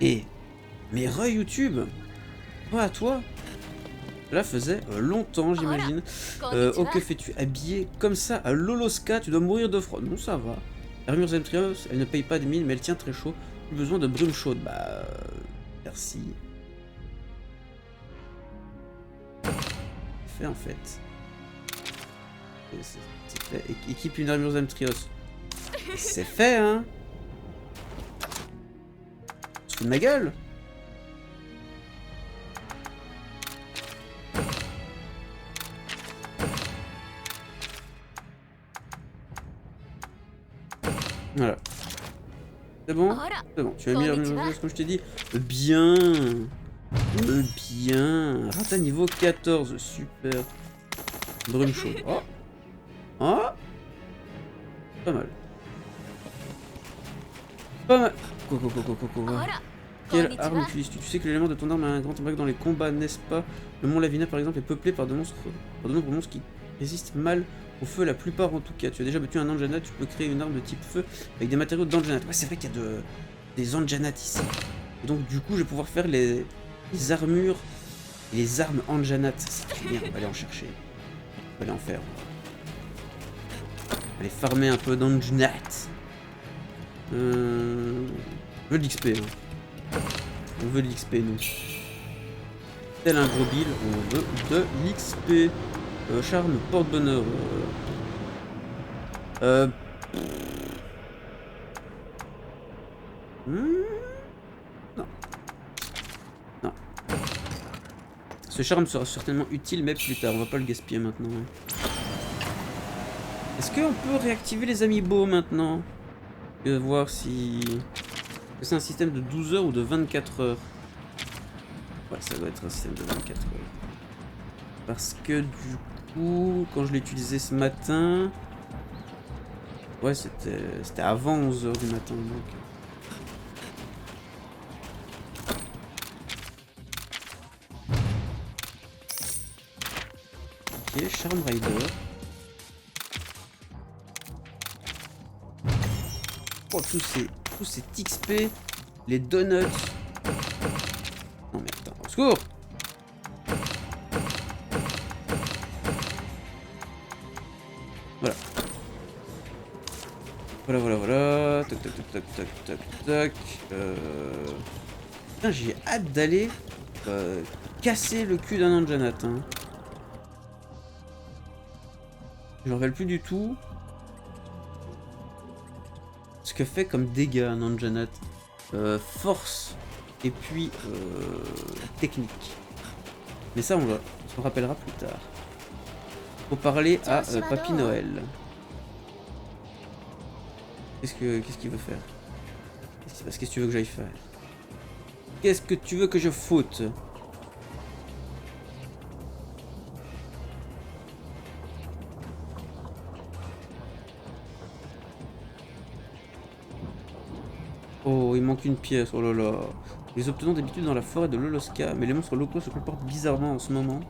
Et mais re-YouTube, pas à toi. Cela faisait longtemps, j'imagine. Oh, que fais-tu habillé comme ça à Loloska? Tu dois mourir de froid. Non, ça va. L'armure Zemtrios, elle ne paye pas des mines, mais elle tient très chaud. Plus besoin de brume chaude. Bah, merci. C'est fait en fait. C'est fait. Équipe une armure Zemtrios. C'est fait, hein. Tu te fous de ma gueule? Voilà. C'est bon? C'est bon. Tu as mis l'armure Zemtrios comme je t'ai dit? Bien. Bien. Rata niveau 14. Super. Brume chaude. Oh. Oh. Pas mal. Pas mal. Quoi. Quelle arme utilises-tu? Tu sais que l'élément de ton arme a un grand impact dans les combats, n'est-ce pas? Le mont Lavina, par exemple, est peuplé par de nombreux monstres qui résistent mal au feu, la plupart en tout cas. Tu as déjà battu un Anjanat, tu peux créer une arme de type feu avec des matériaux d'Anjanat. Ouais, c'est vrai qu'il y a des Anjanat ici. Et donc, du coup, je vais pouvoir faire les armures et les armes Anjanat. C'est très bien, on va aller en chercher. On va aller en faire. On va aller farmer un peu d'Anjanat. On veut de l'XP, hein. On veut de l'XP, nous. Tel un gros bill, on veut de l'XP. Charme, porte-bonheur. Non. Non. Ce charme sera certainement utile, mais plus tard. On va pas le gaspiller maintenant. Est-ce qu'on peut réactiver les amiibo maintenant? Voir si... c'est un système de 12 heures ou de 24 heures? Ouais, ça doit être un système de 24 heures. Parce que du coup, quand je l'ai utilisé ce matin... ouais, c'était avant 11 heures du matin, donc... ok, Charm Rider. Oh, tous ces XP, les donuts. Non mais attends, au secours! Voilà. Voilà. Tac. Putain, j'ai hâte d'aller casser le cul d'un Anjanat. Hein. Je me rappelle plus du tout ce que fait comme dégâts un Anjanat. Force et puis technique. Mais ça, on se rappellera plus tard. Faut parler à Papy Noël. Qu'est-ce qu'il veut faire? Qu'est-ce que tu veux que j'aille faire? Qu'est-ce que tu veux que je foute? Oh, il manque une pièce, oh là là. Nous les obtenons d'habitude dans la forêt de Loloska, mais les monstres locaux se comportent bizarrement en ce moment.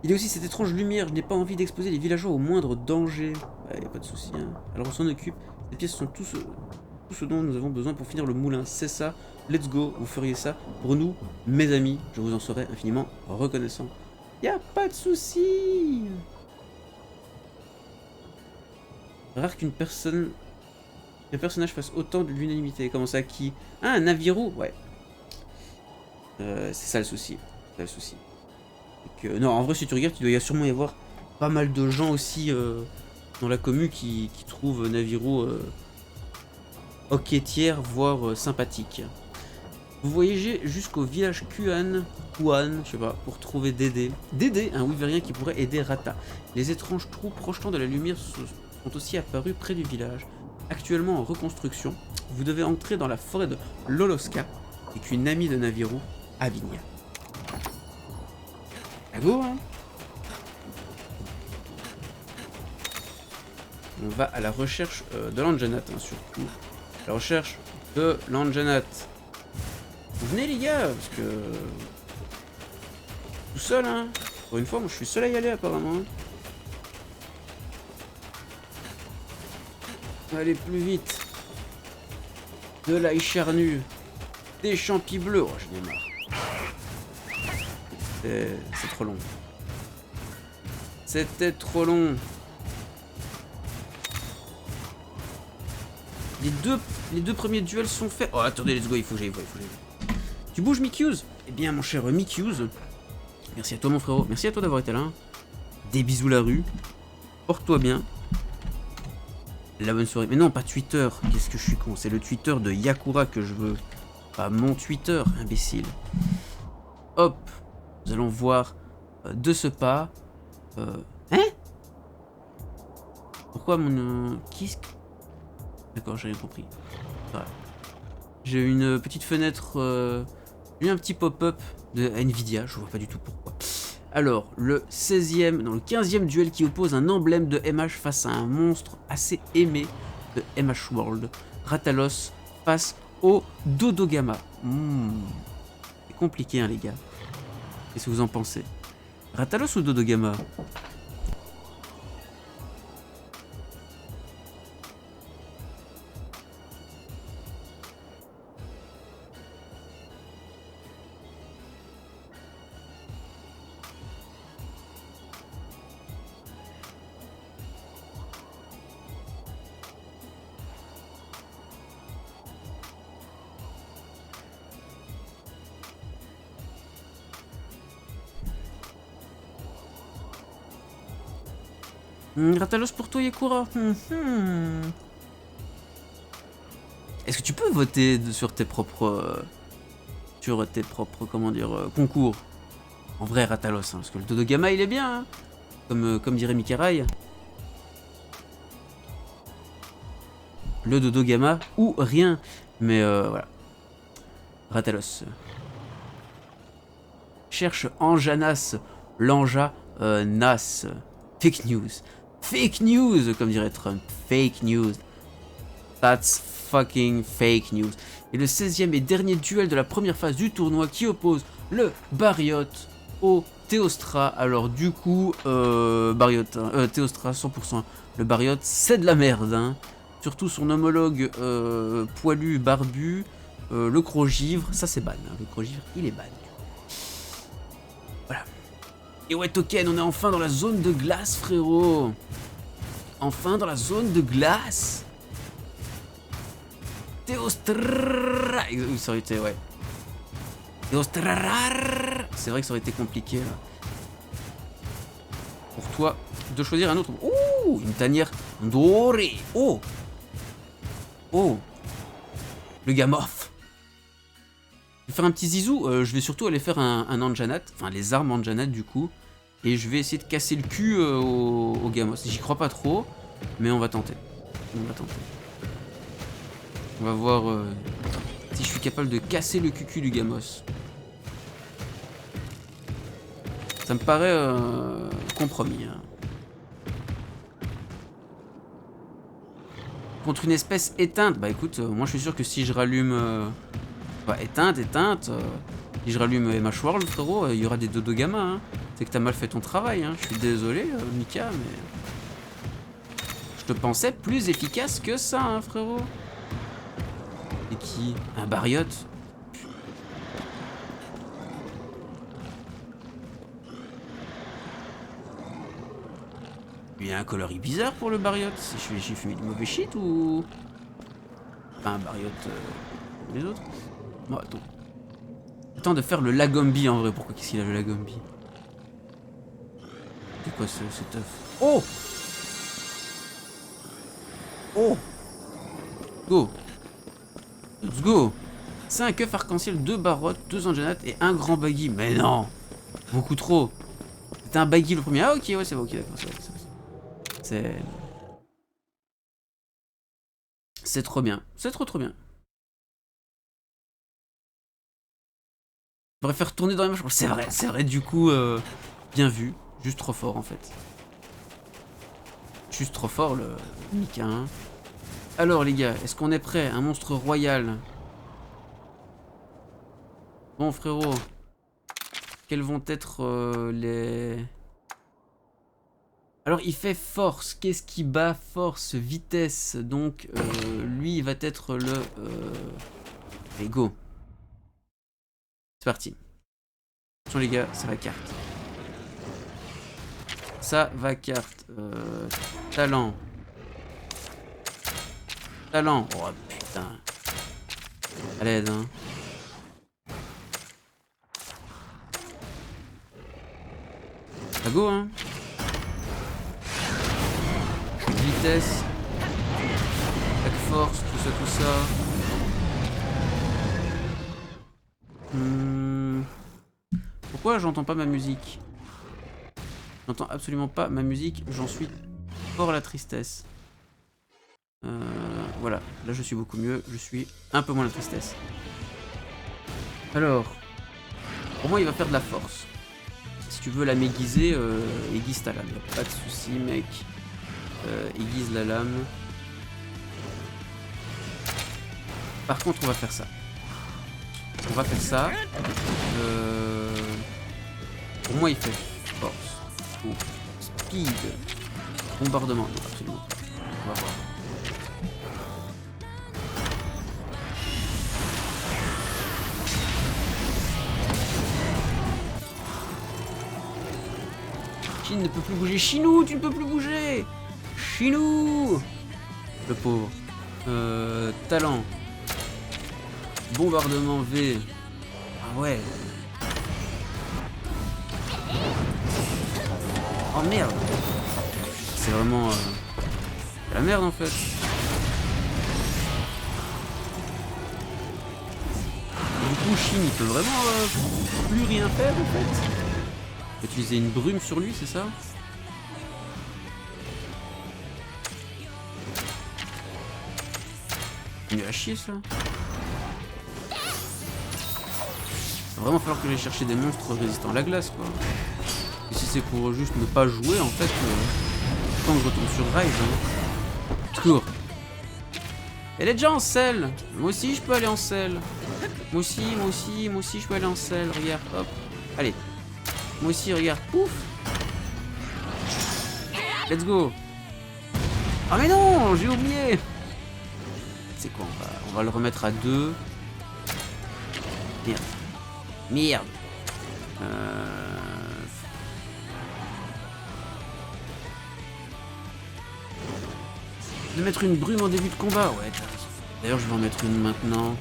Il y a aussi cette étrange lumière, je n'ai pas envie d'exposer les villageois au moindre danger. Ouais, y a pas de souci, hein. Alors on s'en occupe. Ces pièces sont tout ce dont nous avons besoin pour finir le moulin. C'est ça, let's go, vous feriez ça pour nous, mes amis. Je vous en serai infiniment reconnaissant. Y a pas de souci. Rare qu'un personnage fasse autant de l'unanimité. Comment ça, qui? Ah, un Naviru. Ouais. C'est ça le souci. Non, en vrai, si tu regardes, il doit sûrement y avoir pas mal de gens aussi dans la commu qui trouvent Naviru ok tiers, voire sympathique. Vous voyagez jusqu'au village Kuan, je sais pas, pour trouver Dédé. Dédé, un wyvérien qui pourrait aider Rata. Les étranges trous projetant de la lumière sont aussi apparus près du village. Actuellement en reconstruction, vous devez entrer dans la forêt de Loloska avec une amie de Naviru, Avinia. À go, hein. On va à la recherche de l'Anjanat, hein, surtout. La recherche de l'Anjanat. Venez les gars, parce que... tout seul, hein. Pour une fois, moi je suis seul à y aller apparemment. Allez plus vite. De la charnue. Des champis bleus. Oh, j'en ai marre. C'est trop long. C'était trop long. Les deux premiers duels sont faits. Oh, attendez, let's go, il faut que j'aille. Tu bouges, Mikius? Eh bien, mon cher Mikius, merci à toi, mon frérot. Merci à toi d'avoir été là. Des bisous, la rue. Porte-toi bien. La bonne soirée. Mais non, pas Twitter. Qu'est-ce que je suis con? C'est le Twitter de Yakura que je veux. Pas mon Twitter, imbécile. Hop. Nous allons voir de ce pas. Hein? Pourquoi mon... Qu'est-ce que... D'accord, j'ai rien compris. Voilà. J'ai une petite fenêtre... J'ai un petit pop-up de Nvidia. Je vois pas du tout pourquoi. Alors, le 16e, non, le 15e duel qui oppose un emblème de MH face à un monstre assez aimé de MH World. Ratalos face au Dodogama. C'est compliqué, hein, les gars. Qu'est-ce que vous en pensez? Ratalos ou Dodogama? Ratalos pour toi, Yakura. Est-ce que tu peux voter sur tes propres... comment dire, concours? En vrai, Ratalos, hein, parce que le Dodogama, il est bien, hein, comme dirait Mikarai. Le Dodogama ou rien. Mais voilà. Ratalos. Cherche Anjanas, Lanja, Nas. Fake news. Fake news, comme dirait Trump. Fake news. That's fucking fake news. Et le 16e et dernier duel de la première phase du tournoi qui oppose le Barriot au Théostra. Alors du coup, Barriot, Théostra 100%. Le Barriot, c'est de la merde, hein. Surtout son homologue poilu, barbu, le Crogivre, ça c'est ban. Hein. Le Crogivre, il est ban. Voilà. Et ouais, Token, on est enfin dans la zone de glace, frérot. Enfin dans la zone de glace. Théostra. Ça aurait été, ouais. Théostra. C'est vrai que ça aurait été compliqué, là. Pour toi, de choisir un autre. Ouh, une tanière dorée. Oh. Oh. Le Gamoth. Je vais faire un petit zizou, je vais surtout aller faire un Anjanat, enfin les armes Anjanat du coup, et je vais essayer de casser le cul au Gamos. J'y crois pas trop, mais on va tenter. On va voir si je suis capable de casser le cucu du Gamos. Ça me paraît compromis. Hein. Contre une espèce éteinte, bah écoute, moi je suis sûr que si je rallume... Bah, éteinte. Si je rallume MH World, frérot, il y aura des Dodogama. Hein. C'est que t'as mal fait ton travail. Hein. Je suis désolé, Mika, mais. Je te pensais plus efficace que ça, hein, frérot. Et qui? Un Barriot? Il y a un coloris bizarre pour le Barriot. J'ai fumé du mauvais shit ou. Pas un Barriot comme les autres. Bon, attends. Temps de faire le Lagombi en vrai. Pourquoi qu'est-ce qu'il a le Lagombi? C'est quoi cet œuf? Oh! Oh! Go! Let's go! 5 œufs arc-en-ciel, 2 barottes, 2 angénates et un grand baggy. Mais non! Beaucoup trop! C'était un baggy le premier. Ah ok, ouais, c'est bon, ok, d'accord. C'est trop bien. C'est trop bien. Je devrais faire tourner dans les matchs. C'est vrai, du coup, bien vu. Juste trop fort, en fait. Juste trop fort, le Mika. Hein. Alors, les gars, est-ce qu'on est prêt? Un monstre royal. Bon, frérot. Quels vont être les... Alors, il fait force. Qu'est-ce qui bat force? Vitesse. Donc, lui, il va être le... Allez, go. C'est parti. Attention les gars, ça va carte. Ça va carte. Talent. Talent. Oh putain. À l'aide, hein. Ça go, hein. Vitesse. Attaque force, tout ça. Pourquoi j'entends pas ma musique? J'entends absolument pas ma musique, j'en suis fort à la tristesse. Voilà, là je suis beaucoup mieux, je suis un peu moins la tristesse. Alors, pour moi il va faire de la force. Si tu veux la m'aiguiser, aiguise ta lame, y'a pas de souci mec. Aiguise la lame. Par contre on va faire ça. On va faire ça. Pour moi il fait force. Ou speed. Bombardement. Non, absolument pas. On va voir. Shin ne peut plus bouger. Chinou, tu ne peux plus bouger. Chinou. Le pauvre. Talent. Bombardement V. Ah ouais. Oh merde. C'est vraiment la merde en fait. Du coup Shin il peut vraiment plus rien faire en fait. Utiliser une brume sur lui, c'est ça? Il est à chier ça. Il va vraiment falloir que j'aille chercher des monstres résistants à la glace quoi. Et si c'est pour juste ne pas jouer en fait, quand je retourne sur Rise, hein. Secours. Elle est déjà en selle. Moi aussi je peux aller en selle. Moi aussi je peux aller en selle. Regarde, hop. Allez. Moi aussi, regarde, pouf. Let's go. Ah mais non, j'ai oublié. C'est quoi, on va le remettre à 2. Merde. Merde. De mettre une brume en début de combat. Ouais, t'as raison. D'ailleurs, je vais en mettre une maintenant.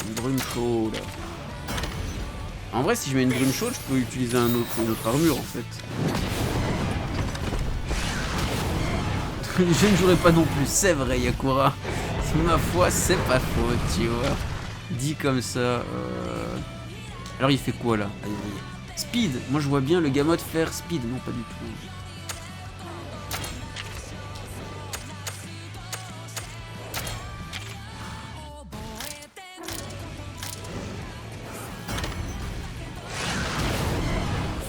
Une brume chaude. En vrai, si je mets une brume chaude, je peux utiliser une autre armure en fait. Je ne jouerai pas non plus, c'est vrai, Yakura. Ma foi, c'est pas faux, tu vois. Dit comme ça. Alors, il fait quoi là? Speed. Moi, je vois bien le Gamot faire speed. Non, pas du tout.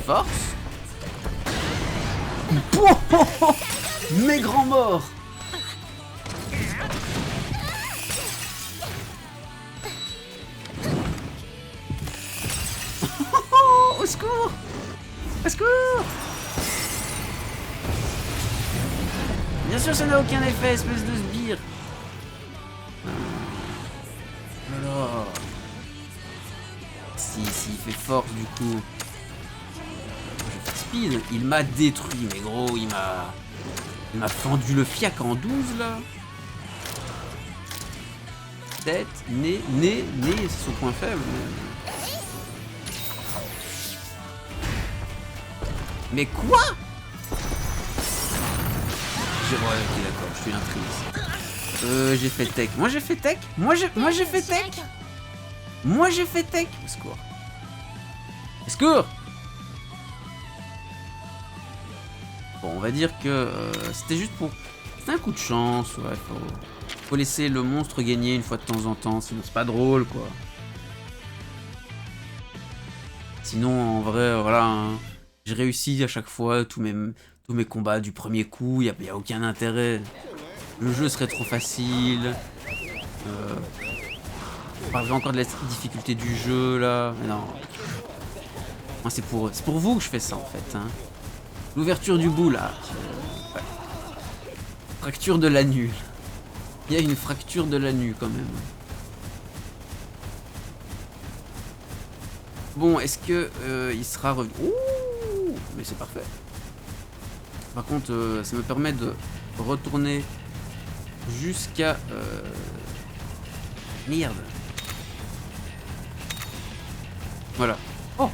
Force. Mes grands morts. Au secours. Au secours. Bien sûr ça n'a aucun effet, espèce de sbire. Alors. Si, il fait force du coup. Speed, il m'a détruit, mais gros, il m'a fendu le fiac en 12 là. Tête, nez, c'est son point faible. Mais quoi? Ouais, ok, d'accord, je suis intrigué. J'ai fait tech. Moi j'ai fait tech. Moi j'ai fait tech. Moi j'ai fait tech. Au secours. Au secours. Bon, on va dire que c'était juste pour... C'était un coup de chance, ouais, faut laisser le monstre gagner une fois de temps en temps, sinon c'est pas drôle, quoi. Sinon, en vrai, voilà, hein, j'ai réussi à chaque fois tous mes combats du premier coup, y a aucun intérêt. Le jeu serait trop facile. On parlerait encore de la difficulté du jeu, là. Mais non. Moi, c'est pour vous que je fais ça, en fait, hein. L'ouverture du bout là. Ouais. Fracture de la nuit. Il y a une fracture de la nuit quand même. Bon, est-ce que il sera revenu? Ouh, mais c'est parfait. Par contre, ça me permet de retourner jusqu'à... Merde. Voilà. Oh!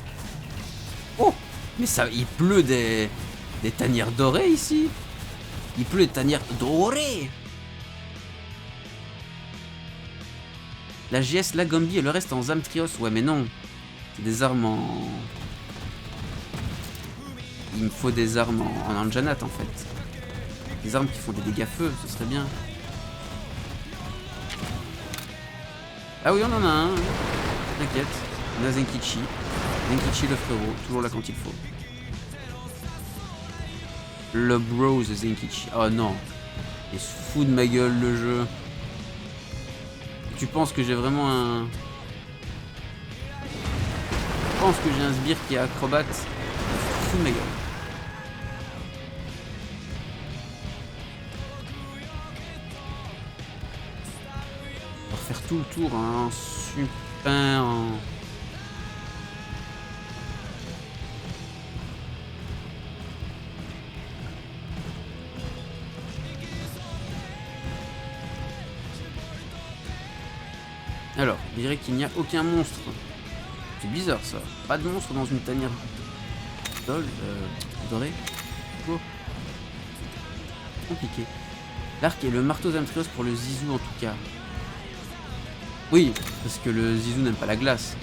Oh! Mais ça, il pleut des tanières dorées ici. Il pleut des tanières dorées. La GS, la Gombi et le reste en Zamtrios. Ouais, mais non. C'est des armes en... Il me faut des armes en Anjanat en fait. Des armes qui font des dégâts feu, ce serait bien. Ah oui, on en a un. T'inquiète. On a Zenkichi. Zenkichi le frérot, toujours là quand il faut. Le bro the Zenkichi. Oh non. Il se fout de ma gueule le jeu. Tu penses que j'ai vraiment un... Je pense que j'ai un sbire qui est acrobate. Il se fout de ma gueule. On va refaire tout le tour, hein. Super. Alors, il dirait qu'il n'y a aucun monstre. C'est bizarre ça. Pas de monstre dans une tanière dorée. Oh. Compliqué. L'arc et le marteau Zamtrios pour le Zizou en tout cas. Oui, parce que le Zizou n'aime pas la glace.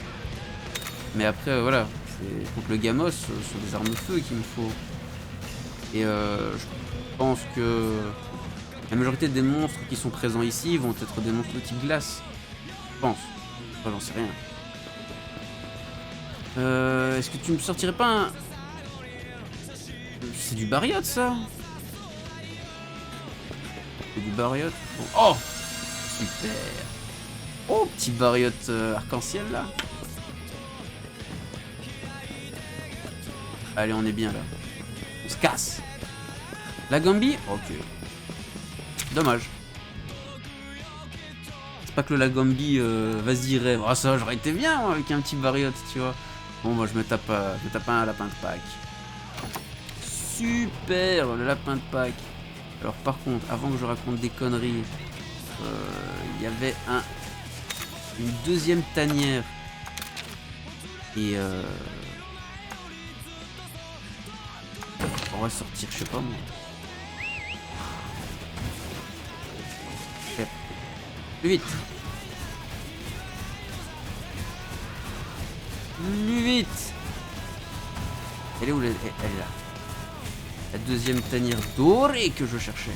Mais après, voilà. Contre le Gamos, ce sont des armes feu qu'il me faut. Et je pense que la majorité des monstres qui sont présents ici vont être des monstres de type glace. Je pense. Enfin, j'en sais rien. Est-ce que tu me sortirais pas un... C'est du bariote ça? C'est du bariote. Bon. Oh! Super! Oh, petit bariote arc-en-ciel là. Allez, on est bien là. On se casse. La Gombi? Ok. Dommage. C'est pas que le Lagombi vas-y rêve. Ah ça j'aurais été bien moi, avec un petit bariote, tu vois. Bon moi je me tape un lapin de Pâques. Super le lapin de Pâques. Alors par contre, avant que je raconte des conneries, il y avait une deuxième tanière. Et on va sortir, je sais pas moi. Plus vite. Plus vite. Elle est où? Elle est là. La deuxième tanière dorée que je cherchais.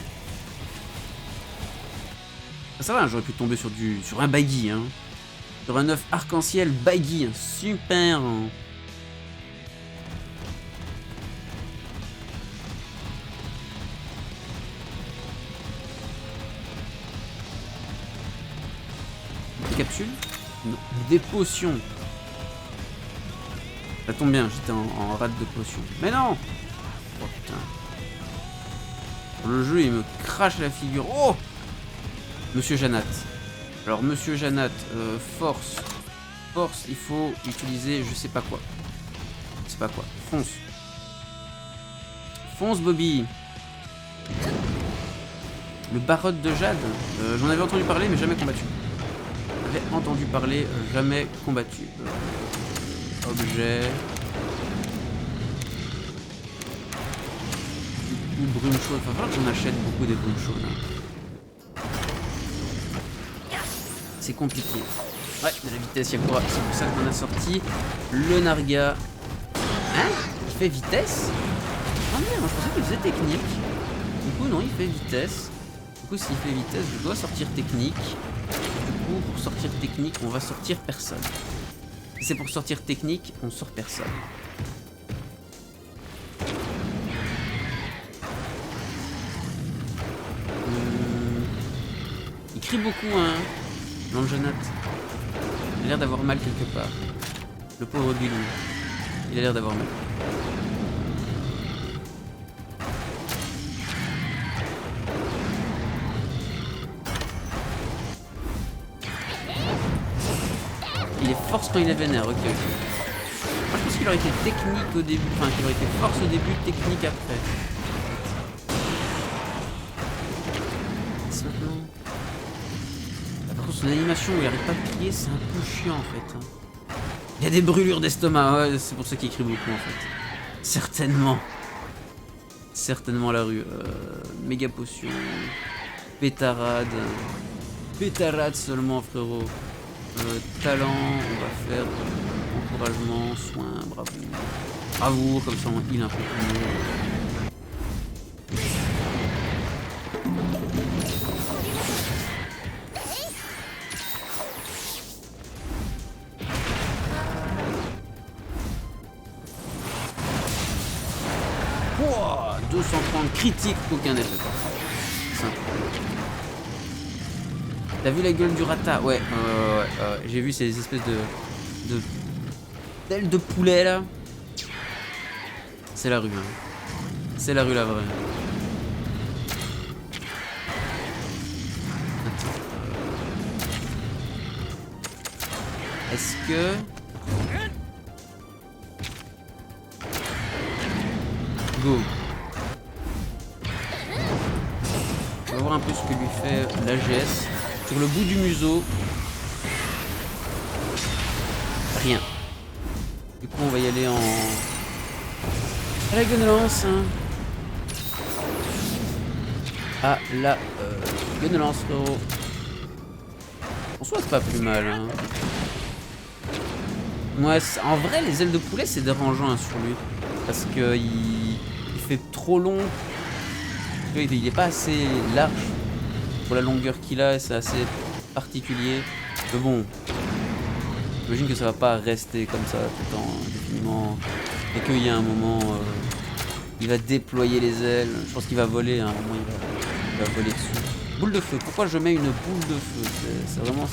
Ça va, j'aurais pu tomber sur un baggy, hein. Sur un œuf arc-en-ciel baggy, hein. Super. Des capsules? Non. Des potions. Ça tombe bien, j'étais en rate de potions. Mais non! Oh putain. Le jeu, il me crache la figure. Oh! Monsieur Janat. Alors, Monsieur Janat, force. Force, il faut utiliser je sais pas quoi. Je sais pas quoi. Fonce. Fonce, Bobby. Le barotte de Jade. J'en avais entendu parler, mais jamais combattu. J'avais entendu parler, jamais combattu. Objet. Brume chaude. Il va falloir qu'on achète beaucoup des brumes chaudes. Hein. C'est compliqué. Ouais, de la vitesse, il y a quoi? C'est pour ça qu'on a sorti le Narga. Hein? Il fait vitesse? Ah merde, je pensais qu'il faisait technique. Du coup, non, il fait vitesse. Du coup, s'il fait vitesse, je dois sortir technique. Du coup, pour sortir technique, on va sortir personne. Si c'est pour sortir technique, on sort personne. Il crie beaucoup, hein, l'Anjanat. Il a l'air d'avoir mal quelque part. Le pauvre Bilou. Il a l'air d'avoir mal. Il est force quand il est vénère, ok. qu'il aurait été technique au début, enfin qu'il aurait été force au début, technique après. C'est maintenant. Par contre, son animation où il arrête pas de crier, c'est un peu chiant en fait. Il y a des brûlures d'estomac, ouais, c'est pour ça qu'il écrit beaucoup en fait. Certainement. Certainement la rue. Méga potion. Pétarade. Pétarade seulement, frérot. Talent, on va faire encouragement, soin, bravoure. Bravoure, comme ça on heal un peu plus mieux. Wow, 230 critiques, aucun effet. Simple. T'as vu la gueule du rata? Ouais, j'ai vu ces espèces d'ailes de poulet là. C'est la rue, hein. C'est la rue la vraie. Attends. Est-ce que... Go. On va voir un peu ce que lui fait l'AGS. Sur le bout du museau. Rien. Du coup on va y aller en... à la gueule-lance. Hein. Ah la gueule-lance frérot. En soi c'est pas plus mal. Hein. Ouais, en vrai les ailes de poulet c'est dérangeant hein, sur lui. Parce que il fait trop long. Il est pas assez large pour la longueur qu'il a et c'est assez particulier. Mais bon, j'imagine que ça va pas rester comme ça tout le temps indéfiniment. Et qu'il y a un moment, il va déployer les ailes. Je pense qu'il va voler. À un moment, il va voler dessus. Boule de feu. Pourquoi je mets une boule de feu? C'est vraiment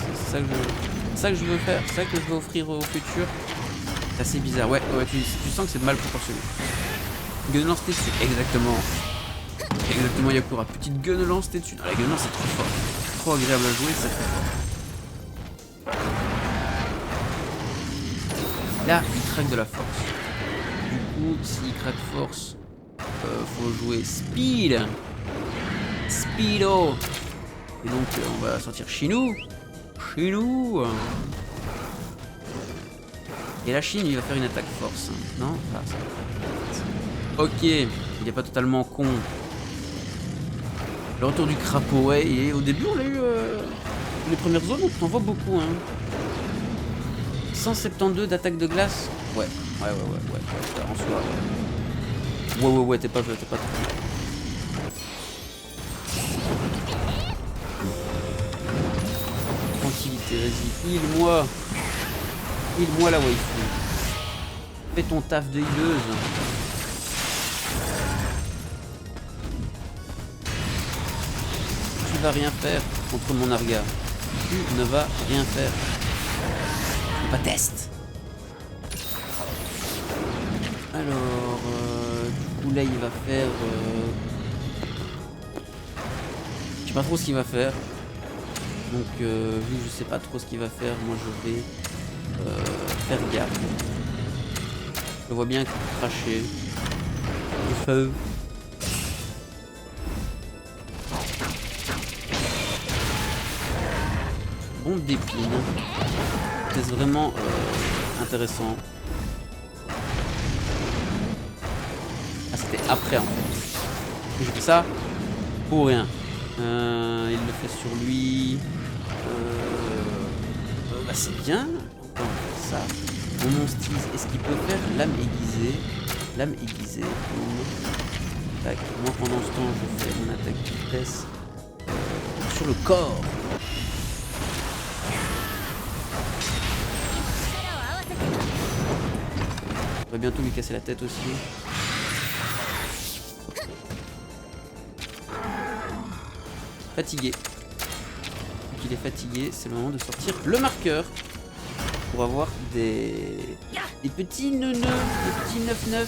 ça que je veux faire. C'est ça que je veux offrir au futur. C'est assez bizarre. Ouais, tu sens que c'est mal proportionné. Gun lance dessus. Exactement. Exactement Yakura, petite gun lance dessus. Ah, la gun lance c'est trop fort. Trop agréable à jouer, c'est très fort. Là, il craque de la force. Du coup, s'il craque force, faut jouer speed. Speedo. Et donc, on va sortir Chinou. Chinou. Et la Chine, il va faire une attaque force. Non ah, ça. Ok, il est pas totalement con. Le retour du crapaud, ouais, et au début on a eu les premières zones, on t'en voit beaucoup, hein. 172 d'attaque de glace. Ouais, en soi. Ouais, t'es pas trop. Tranquillité, vas-y, heal-moi la waifu. Fais ton taf de healeuse. Tu vas rien faire contre mon Arga. Tu ne vas rien faire. Pas test. Alors, du coup là il va faire... Je sais pas trop ce qu'il va faire. Donc vu que je sais pas trop ce qu'il va faire, moi je vais faire gaffe. Je vois bien cracher. Du feu. Bombe d'épines. C'est vraiment intéressant. Ah, c'était après en fait. J'ai fait ça pour rien. Il le fait sur lui. Bah c'est bien. On va faire ça. Mon monstrise, est-ce qu'il peut faire lame aiguisée? Lame aiguisée. Tac. Moi pendant ce temps je fais mon attaque de vitesse sur le corps. On va bientôt lui casser la tête aussi. Fatigué. Donc il est fatigué, c'est le moment de sortir le marqueur. Pour avoir des petits neuneux, des petits 9-9.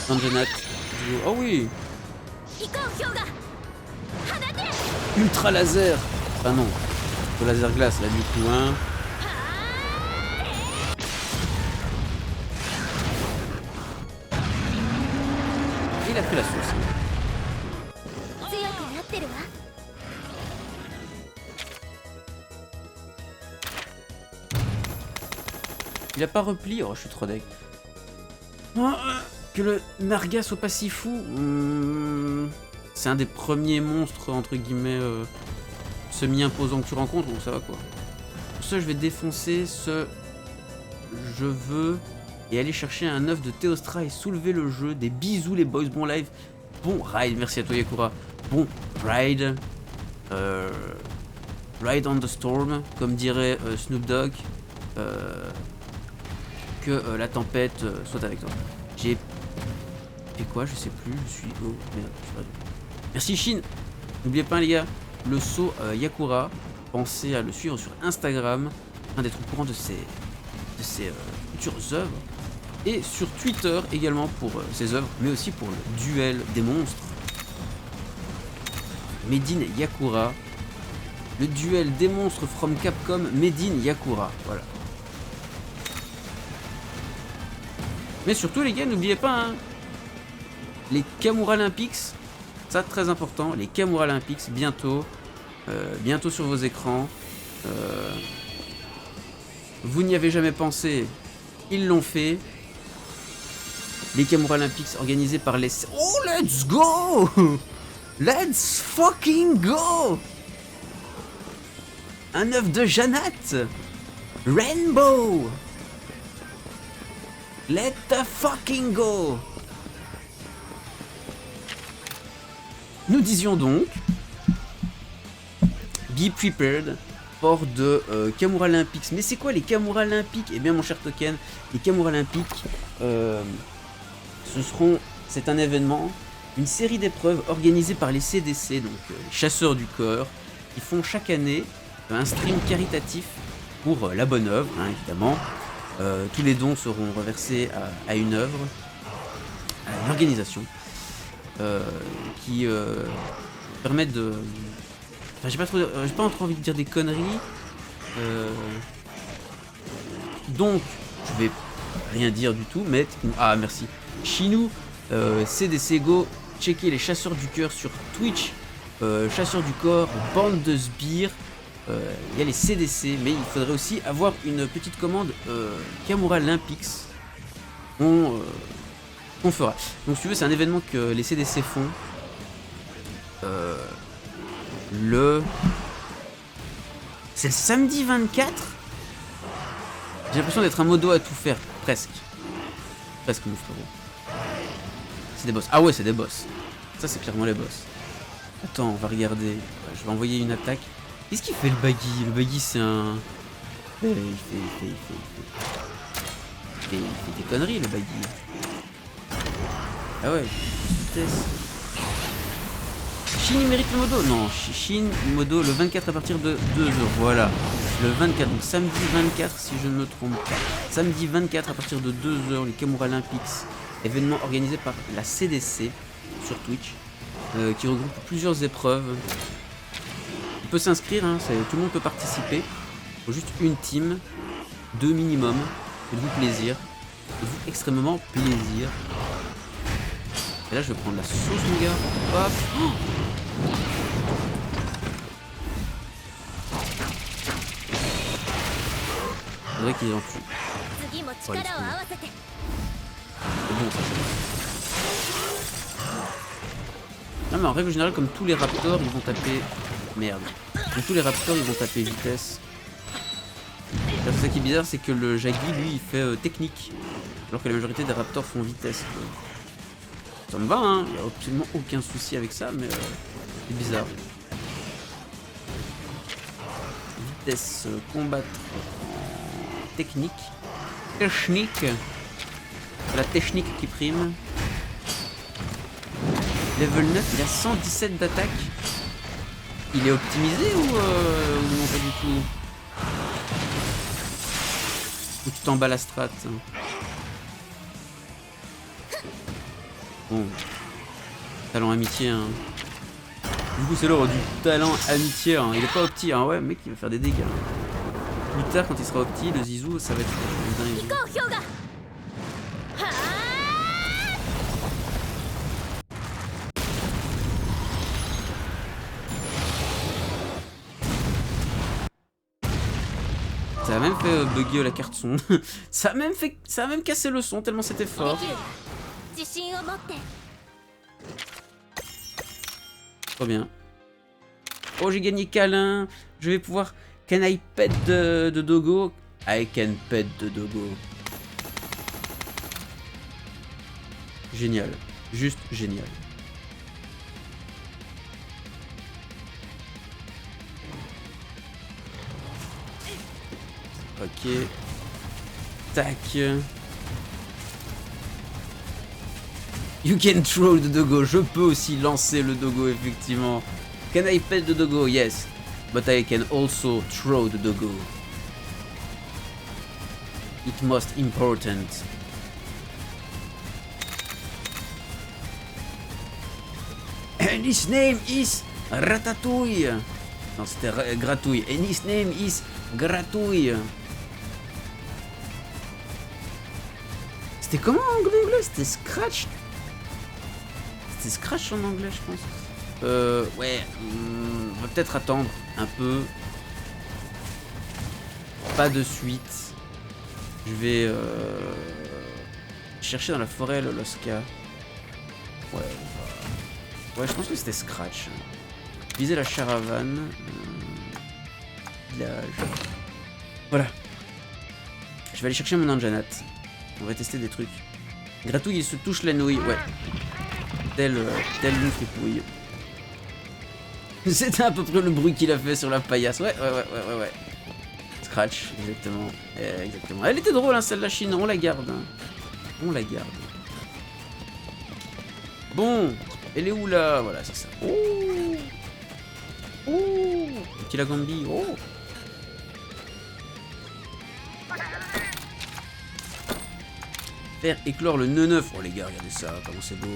Anjanat. Oh oui. Ultra laser. Ah non. Le laser glace là du coup hein. il a pris la sauce. Il a pas repli. Oh, je suis trop deck. Que le Narga soit pas si fou. C'est un des premiers monstres, entre guillemets, semi-imposants que tu rencontres, donc ça va quoi. Pour ça, je vais défoncer ce je veux et aller chercher un œuf de Théostra et soulever le jeu. Des bisous les boys, bon live, bon ride, merci à toi Yakura. Bon ride, ride on the storm, comme dirait Snoop Dogg. Que la tempête soit avec toi. J'ai fait quoi? Je sais plus, je suis... Oh merde, je suis perdu. Merci Shin. N'oubliez pas les gars, le saut Yakura, pensez à le suivre sur Instagram, afin d'être au courant de ses futures œuvres. Et sur Twitter également pour ses œuvres, mais aussi pour le duel des monstres. Made in Yakura. Le duel des monstres from Capcom Made in Yakura. Voilà. Mais surtout les gars, n'oubliez pas, hein, les Kamura Olympics, ça très important, les Kamura Olympics bientôt, bientôt sur vos écrans. Vous n'y avez jamais pensé, ils l'ont fait. Les Kamura Olympics organisés par les... Oh, let's go! Let's fucking go! Un œuf de Janat! Rainbow! Let the fucking go! Nous disions donc, be prepared pour de Kamura Olympics. Mais c'est quoi les Kamura Olympics? Eh bien mon cher Token, les Kamura Olympics, c'est un événement, une série d'épreuves organisées par les CDC, donc les chasseurs du cœur, qui font chaque année un stream caritatif pour la bonne œuvre, hein, évidemment. Tous les dons seront reversés à une œuvre, à une organisation qui permet de... Enfin, j'ai pas trop envie de dire des conneries. Donc, je vais rien dire du tout, mais... Ah, merci. Chinou, CDC Go, checker les chasseurs du cœur sur Twitch, chasseurs du corps, bande de sbires. Il y a les CDC, mais il faudrait aussi avoir une petite commande Kamura Olympics qu'on fera. Donc si tu veux, c'est un événement que les CDC font c'est le samedi 24. J'ai l'impression d'être un modo à tout faire, presque mon frérot. C'est des boss. Ah ouais, c'est des boss. Ça c'est clairement les boss. Attends, on va regarder. Je vais envoyer une attaque. Qu'est-ce qu'il fait le baggy? Le baggy c'est un... Il fait des conneries le baggy. Ah ouais, vitesse. Shin il mérite le modo? Non, Shin modo le 24 à partir de 2h, voilà. Le 24, donc samedi 24 si je ne me trompe pas. Samedi 24 à partir de 2h, les Kamura Olympics. Événement organisé par la CDC sur Twitch. Qui regroupe plusieurs épreuves. On peut s'inscrire, hein, tout le monde peut participer. Il faut juste une team, 2 minimum. Faites-vous plaisir. Faites-vous extrêmement plaisir. Et là, je vais prendre la sauce, mon gars. Hop. Oh, faudrait qu'ils en tuent. Oh, c'est bon, ça. Non, mais en règle générale, comme tous les raptors, ils vont taper... Merde. Donc tous les raptors, ils vont taper vitesse. C'est ça qui est bizarre, c'est que le Jaggi, lui, il fait technique. Alors que la majorité des raptors font vitesse. Ça me va, hein. Il n'y a absolument aucun souci avec ça, mais c'est bizarre. Vitesse, combattre, technique. Technique. La technique qui prime. Level 9, il a 117 d'attaque. Il est optimisé ou non, pas du tout? Ou tu t'en bats la strat? Bon. Talent amitié, hein. Du coup, c'est l'heure du talent amitié, hein. Il est pas opti, hein. Ouais, mec, il va faire des dégâts. Plus tard, quand il sera opti, le Zizou, ça va être dingue. Ça a même fait bugger la carte son. Ça a même cassé le son tellement c'était fort. Trop bien. Oh, j'ai gagné câlin. Je vais pouvoir... Can I pet de Dogo? I can pet de Dogo. Génial. Juste génial. Ok. Tac. You can throw the Dogo. Je peux aussi lancer le Dogo, effectivement. Can I pet the Dogo? Yes. But I can also throw the Dogo. It most important. And his name is Ratatouille. Non, c'était Gratouille. And his name is Gratouille. C'était comment en anglais? C'était Scratch. C'était Scratch en anglais, je pense. Ouais. On va peut-être attendre un peu. Pas de suite. Je vais chercher dans la forêt le Losca. Ouais. Ouais, je pense que c'était Scratch. Viser la caravane. Village. Voilà. Je vais aller chercher mon Anjanat. On va tester des trucs. Gratouille, il se touche la nouille. Ouais. Tel une fripouille. C'était à peu près le bruit qu'il a fait sur la paillasse. Ouais. Scratch, exactement. Exactement. Elle était drôle, hein, celle-là, Chine. On la garde. Hein. On la garde. Bon. Elle est où là? Voilà, c'est ça. Oh. Oh. Petit Lagambi. Oh. Faire éclore le nœud neuf. Oh les gars, regardez ça, comment c'est beau.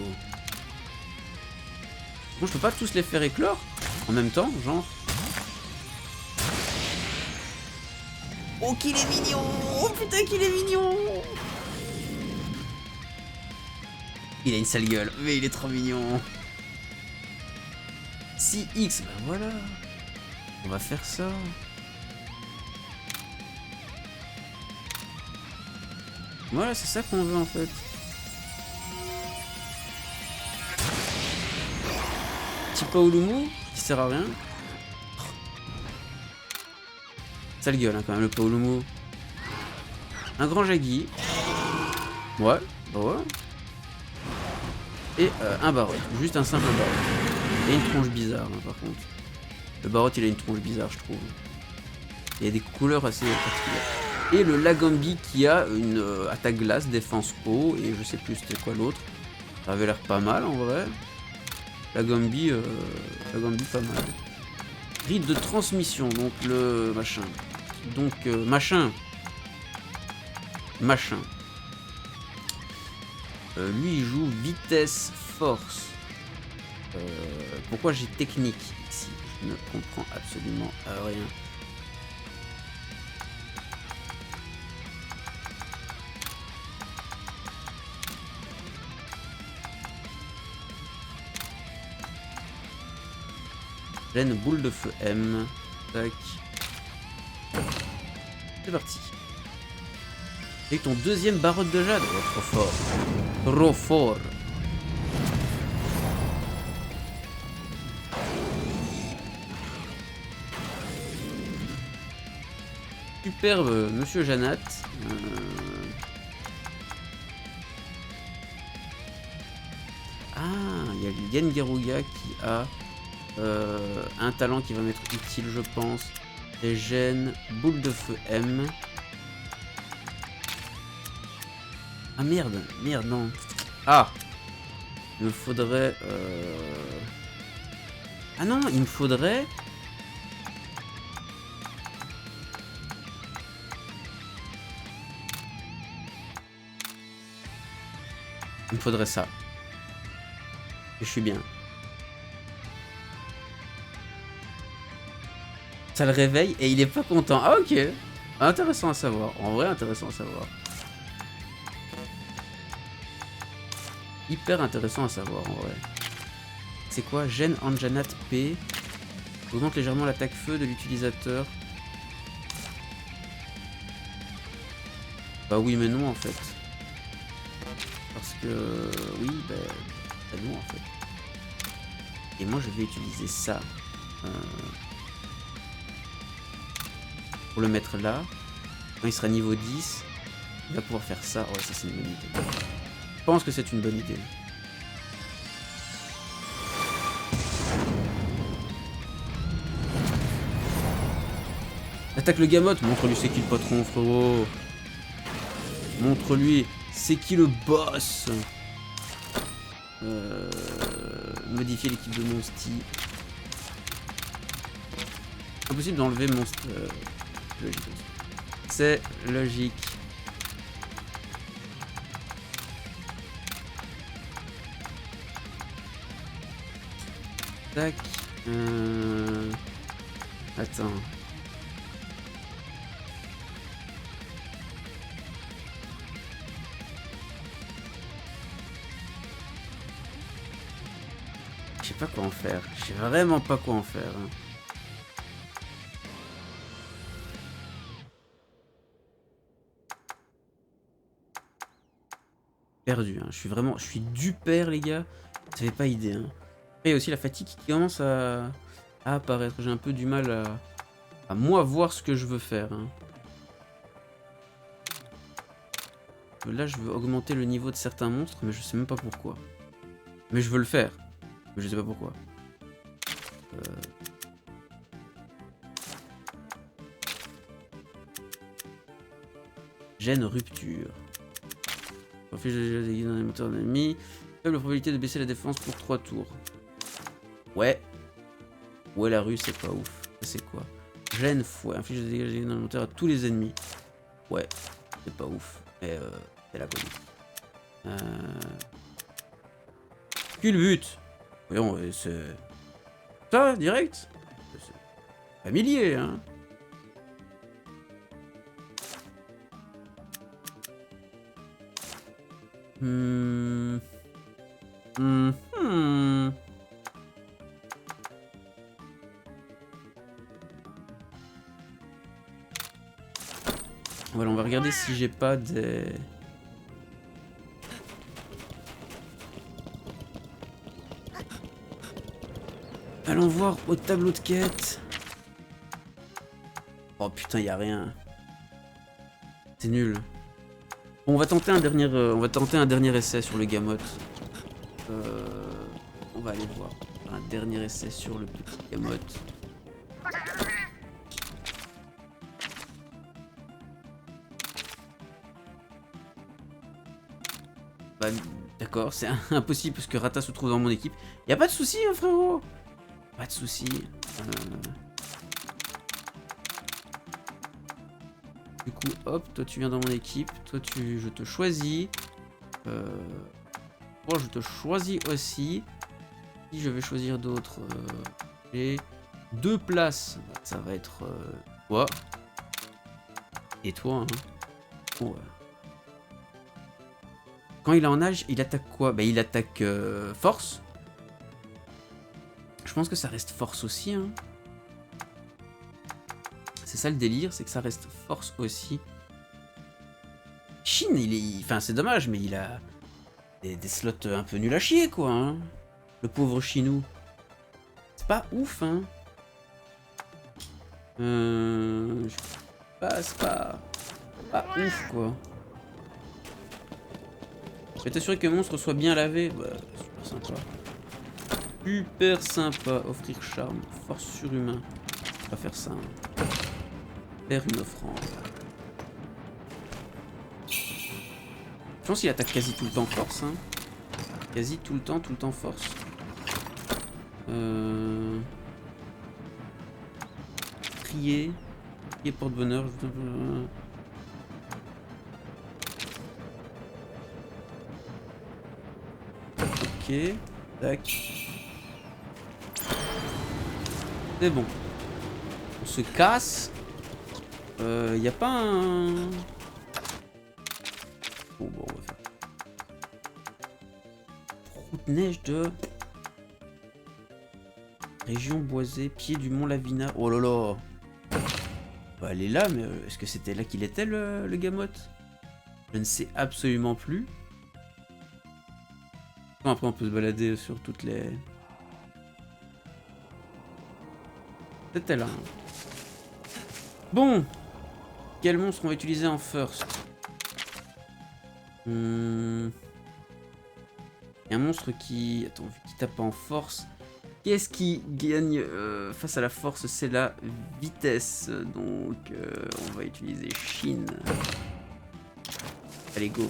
Bon, je peux pas tous les faire éclore en même temps, genre. Oh qu'il est mignon. Oh putain qu'il est mignon. Il a une sale gueule, mais il est trop mignon. 6x, ben voilà. On va faire ça. Voilà, c'est ça qu'on veut en fait. Petit Paolumu, qui sert à rien. Sale gueule hein, quand même le Paolumu. Un grand Jaggi. Ouais, bah ouais. Et un Barot, juste un simple Barot. Et une tronche bizarre hein, par contre. Le Barot il a une tronche bizarre je trouve. Il y a des couleurs assez particulières. Et le Lagambi qui a une attaque glace, défense eau, et je sais plus c'était quoi l'autre. Ça avait l'air pas mal en vrai. Lagambi pas mal. Rite de transmission, donc le machin. Donc machin. Lui il joue vitesse, force. Pourquoi j'ai technique ici? Je ne comprends absolument rien. Gêne, boule de feu M. Tac. C'est parti. Et ton deuxième barotte de jade. Oh, trop fort. Trop fort. Superbe, monsieur Janat. Ah, il y a Yen Garuga qui a un talent qui va m'être utile, je pense. Et gène, boule de feu M. Ah merde, non. Ah, il me faudrait. Ah non, il me faudrait. Il me faudrait ça. Et je suis bien. Ça le réveille et il est pas content. Ah ok. Intéressant à savoir. En vrai, intéressant à savoir. Hyper intéressant à savoir en vrai. C'est quoi? Gène Anjanat P. Augmente légèrement l'attaque feu de l'utilisateur. Bah oui mais non en fait. Parce que... oui, bah non en fait. Et moi je vais utiliser ça. Pour le mettre là. Quand il sera niveau 10, il va pouvoir faire ça. Ouais, ça c'est une bonne idée. Je pense que c'est une bonne idée. Attaque le Gamot. Montre-lui c'est qui le patron, frérot. Montre-lui c'est qui le boss. Modifier l'équipe de Monsty. Impossible d'enlever Monsty. Logique. C'est logique. Tac. Attends. Je sais pas quoi en faire. Je sais vraiment pas quoi en faire. Perdu, hein. Je suis du père, les gars. Ça fait pas idée. Hein. Après, il y a aussi la fatigue qui commence à apparaître. J'ai un peu du mal à moi voir ce que je veux faire. Hein. Là, je veux augmenter le niveau de certains monstres, mais je sais même pas pourquoi. Mais je veux le faire. Mais je sais pas pourquoi. Gêne rupture. Refuse de dégâts dans les moteurs d'ennemis. Faible probabilité de baisser la défense pour 3 tours. Ouais. Ouais, la rue, c'est pas ouf. Ça, c'est quoi? Gêne fouet. Inflige des dégâts dans le moteur à tous les ennemis. Ouais. C'est pas ouf. Mais c'est la bonne. Culbute. Voyons, c'est... ça, direct. C'est familier, hein. Voilà, on va regarder si j'ai pas des... Allons voir au tableau de quête. Oh putain, y a rien. C'est nul. Bon, on va tenter un dernier essai sur le Gamot. On va aller voir un dernier essai sur le petit Gamot. Bah, d'accord, c'est impossible parce que Rata se trouve dans mon équipe. Y a pas de souci, hein, frérot. Pas de souci. Du coup, hop, toi tu viens dans mon équipe. Toi, je te choisis. Moi, je te choisis aussi. Si je vais choisir d'autres, j'ai 2 places. Ça va être toi. Et toi, hein. Ouais. Quand il est en nage, il attaque quoi? Bah, il attaque force. Je pense que ça reste force aussi, hein. C'est ça le délire, c'est que ça reste force aussi. Shin, il est... Enfin, c'est dommage, mais il a des slots un peu nuls à chier, quoi, hein. Le pauvre Chinou. C'est pas ouf, hein. C'est pas ouf, quoi. Je vais t'assurer que le monstre soit bien lavé. Bah, super sympa. Super sympa. Offrir charme. Force surhumain. On va faire ça. Hein. Faire une offrande. Je pense qu'il attaque quasi tout le temps force. Hein. Quasi tout le temps force. Prier. Prier porte-bonheur. Ok. Tac. C'est bon. On se casse. Y a pas un... Bon, on va faire... Route neige de... Région boisée, pied du mont Lavina. Oh là là. Bah, elle est là, mais est-ce que c'était là qu'il était, le Gamot? Je ne sais absolument plus. Après, on peut se balader sur toutes les... Peut-être là. Bon. Quel monstre on va utiliser en first? Il y a un monstre qui... Attends, vu qu'il tape en force... Qu'est-ce qui gagne face à la force? C'est la vitesse. Donc, on va utiliser Shin. Allez, go.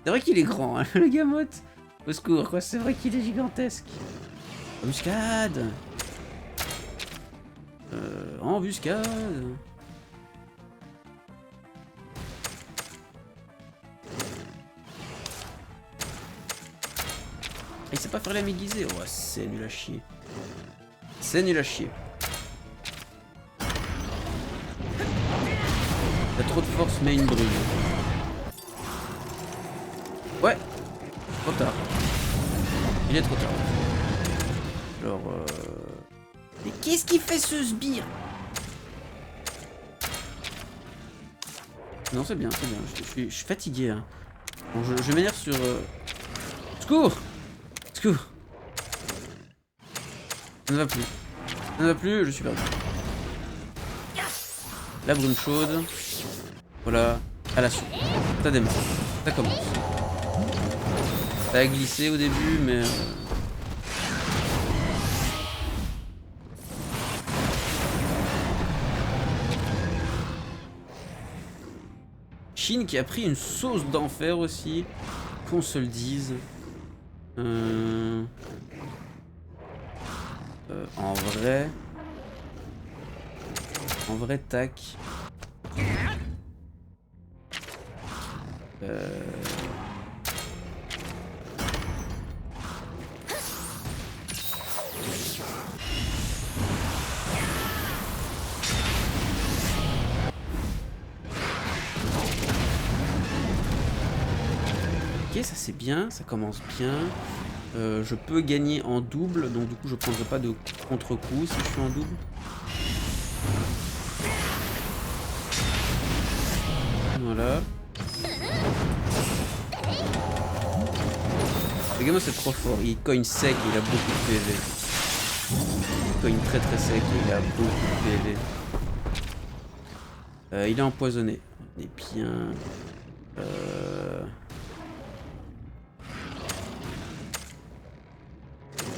C'est vrai qu'il est grand, hein, le gamote. Au secours, quoi. C'est vrai qu'il est gigantesque. Embuscade. Embuscade. Il sait pas faire la m'aiguiser. Oh, c'est nul à chier. C'est nul à chier. T'as trop de force, mais une brûle. Ouais. Trop tard. Il est trop tard. Alors, mais qu'est-ce qu'il fait ce sbire? Non, c'est bien, c'est bien. Je suis fatigué. Hein. Bon, je m'énerve sur... Secours! Secours! Ça ne va plus. Ça ne va plus, je suis perdu. La brume chaude. Voilà. À la suite. Ça démarre. Ça commence. Ça a glissé au début, mais... Shin qui a pris une sauce d'enfer aussi, qu'on se le dise. En vrai, tac. Ok, ça c'est bien, ça commence bien. Je peux gagner en double, donc du coup je prendrai pas de contre-coup si je suis en double. Voilà. Le gamin c'est trop fort, il cogne sec et il a beaucoup de PV. Il cogne très très sec et il a beaucoup de PV. Il est empoisonné. On est bien.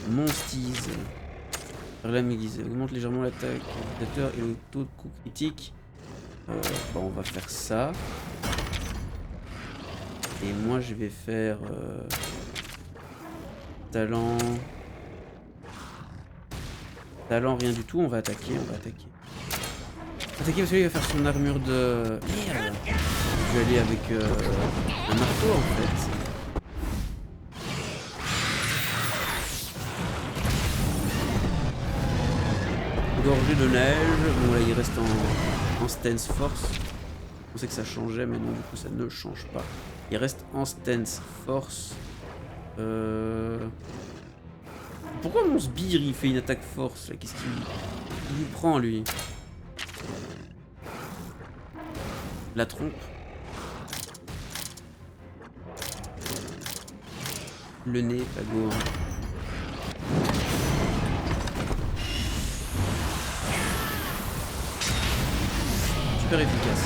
Monstise. Lame aiguisée. Augmente légèrement l'attaque prédateur et le taux de coup critique. Bon, on va faire ça. Et moi, je vais faire... talent... Talent, rien du tout. On va attaquer, Attaquer parce qu'il va faire son armure de... Merde. Je vais aller avec un marteau, en fait. Gorgé de neige. Bon, là, il reste en stance force. On sait que ça changeait, mais non, du coup, ça ne change pas. Il reste en stance force. Pourquoi mon sbire, il fait une attaque force? Qu'est-ce qu'il lui prend, lui? La trompe. Le nez, pas go. Hein. Super efficace.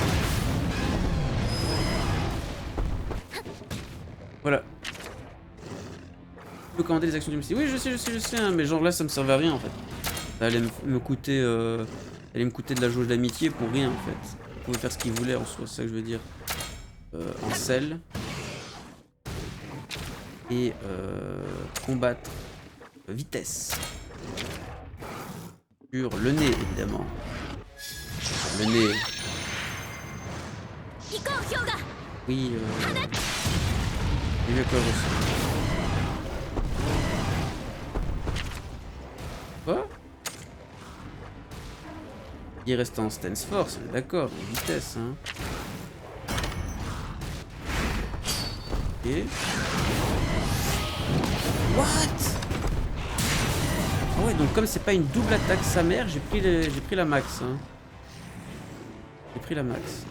Voilà. Je peux commander les actions du Messie. Oui, je sais, hein, mais genre là, ça me servait à rien en fait. Ça allait me coûter, allait me coûter de la jauge d'amitié pour rien en fait. Vous pouvez faire ce qu'il voulait en soi, c'est ça que je veux dire. En sel. Et combattre vitesse. Sur le nez évidemment. Le nez. Oui, il est quoi aussi. Quoi? Il reste en stance force, d'accord, en vitesse, hein. Ok. What? Ah ouais, donc comme c'est pas une double attaque sa mère, j'ai pris la max, hein. J'ai pris la max.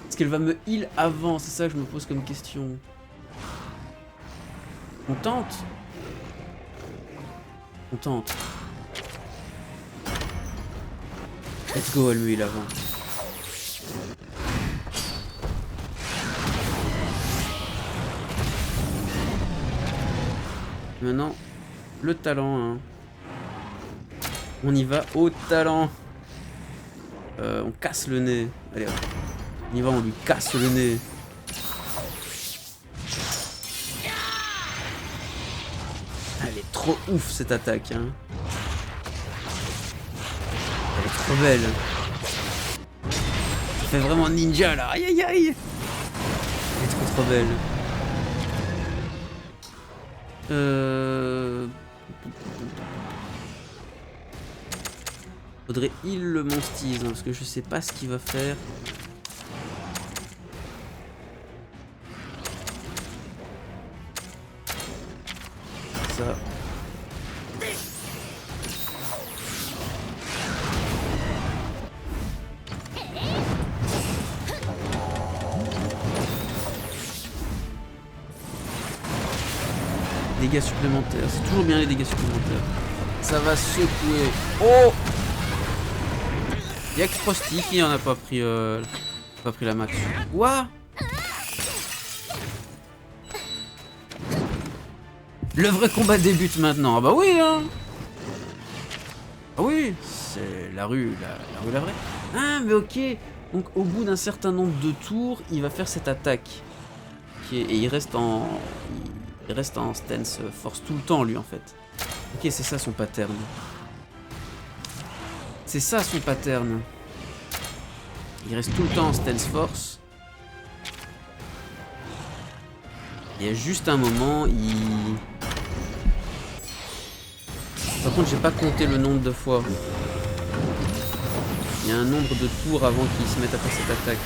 Est-ce qu'elle va me heal avant? C'est ça que je me pose comme question. On tente. On tente. Let's go, elle me heal avant. Maintenant, le talent. Hein. On y va au talent. On casse le nez. Allez hop. On y va, on lui casse le nez. Elle est trop ouf cette attaque. Hein. Elle est trop belle. Ça fait vraiment ninja là. Aïe aïe aïe. Elle est trop belle. Faudrait heal le monstise hein, parce que je sais pas ce qu'il va faire. Ça. Dégâts supplémentaires, c'est toujours bien les dégâts supplémentaires. Ça va secouer. Oh! Y'a que Frosty qui en a pas pris la max. Quoi? Le vrai combat débute maintenant. Ah bah oui hein. Ah oui, c'est la rue, la vraie. Ah mais ok. Donc au bout d'un certain nombre de tours, il va faire cette attaque. Et il reste en stance force tout le temps lui en fait. Ok, c'est ça son pattern. C'est ça son pattern. Il reste tout le temps en stance force. Il y a juste un moment, Par contre, j'ai pas compté le nombre de fois. Il y a un nombre de tours avant qu'il se mette à faire cette attaque.